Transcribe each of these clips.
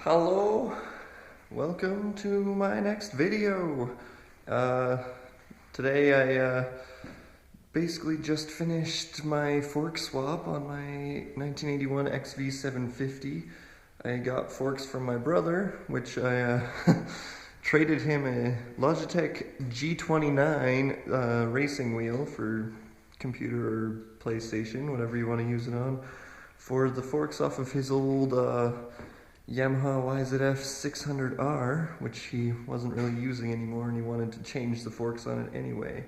Hello, welcome to my next video. Today I basically just finished my fork swap on my 1981 Xv750. I got forks from my brother, which I traded him a Logitech G29 racing wheel for computer or PlayStation, whatever you want to use it on, for the forks off of his old Yamaha Yamaha which he wasn't really using anymore, and he wanted to change the forks on it anyway.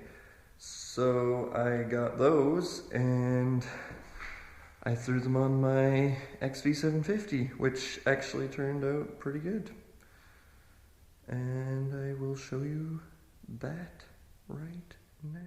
So I got those and I threw them on my Xv750, which actually turned out pretty good. And I will show you that right now.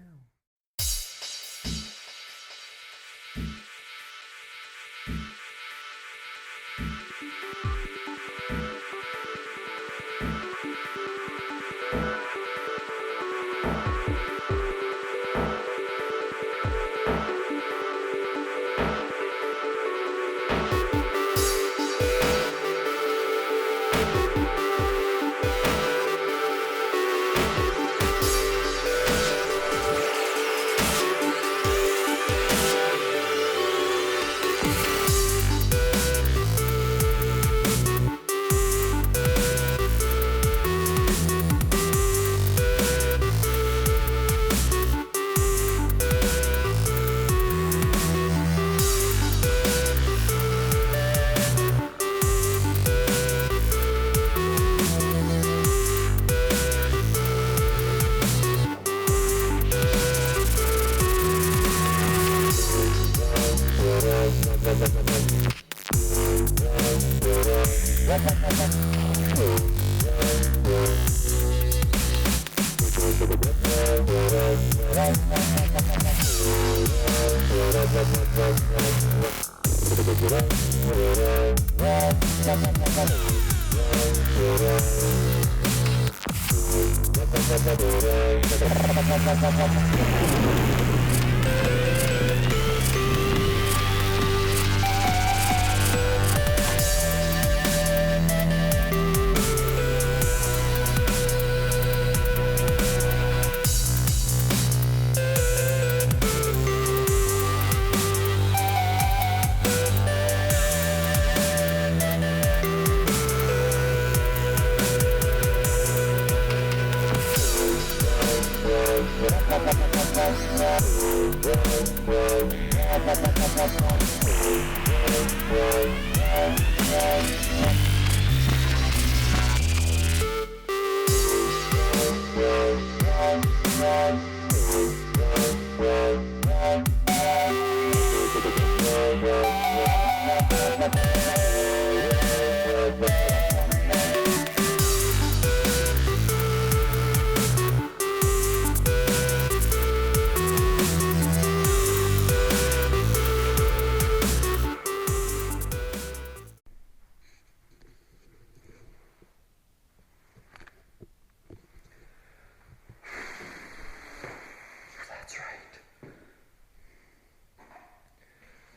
That's right.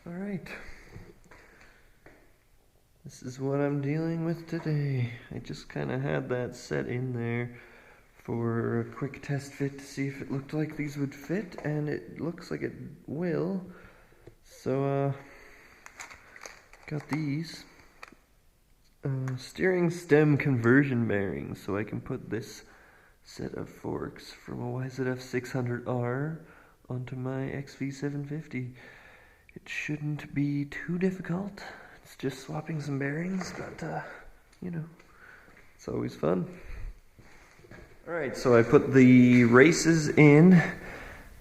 All right. This is what I'm dealing with today. I just kind of had that set in there for a quick test fit to see if it looked like these would fit, and it looks like it will. So, got these steering stem conversion bearings, so I can put this set of forks from a Xv750 onto my Xv750. It shouldn't be too difficult. It's just swapping some bearings, but you know, it's always fun. Alright, so I put the races in.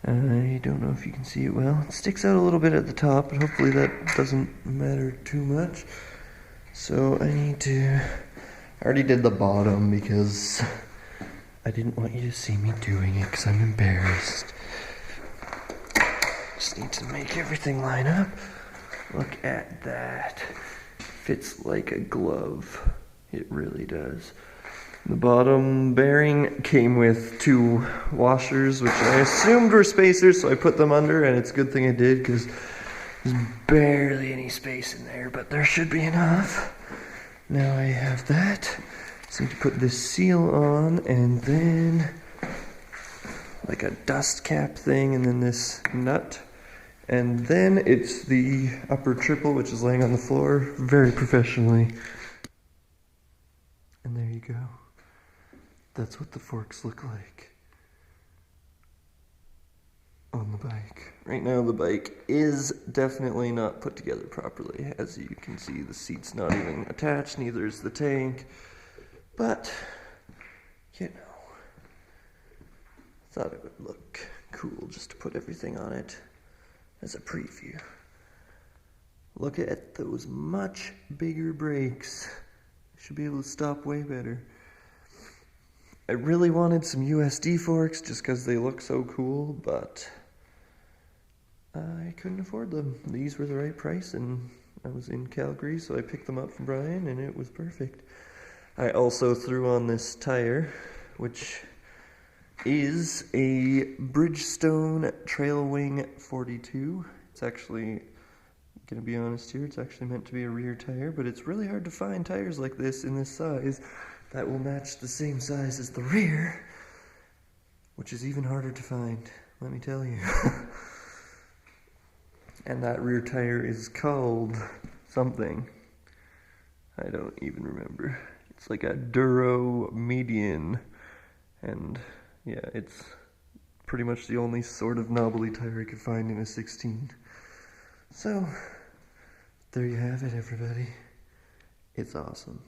I don't know if you can see it well. It sticks out a little bit at the top, but hopefully that doesn't matter too much. So I already did the bottom because I didn't want you to see me doing it because I'm embarrassed. Just need to make everything line up. Look at that. Fits like a glove. It really does. The bottom bearing came with 2 washers, which I assumed were spacers, so I put them under, and it's a good thing I did because there's barely any space in there, but there should be enough. now I have that. So I need to put this seal on, and then like a dust cap thing, and then this nut. And then it's the upper triple, which is laying on the floor very professionally. And there you go. That's what the forks look like on the bike. Right now the bike is definitely not put together properly. As you can see, the seat's not even attached, neither is the tank. But, you know, thought it would look cool just to put everything on it as a preview. Look at those much bigger brakes. Should be able to stop way better. I really wanted some USD forks just because they look so cool, but I couldn't afford them. These were the right price, and I was in Calgary, so I picked them up from Brian, and it was perfect. I also threw on this tire, which is a Bridgestone Trailwing 42. It's actually, gonna be honest here, it's actually meant to be a rear tire, but it's really hard to find tires like this in this size that will match the same size as the rear, which is even harder to find, let me tell you. And that rear tire is called something. I don't even remember. It's like a Duro Median, and yeah, it's pretty much the only sort of knobbly tire I could find in a 16. So, there you have it, everybody. It's awesome.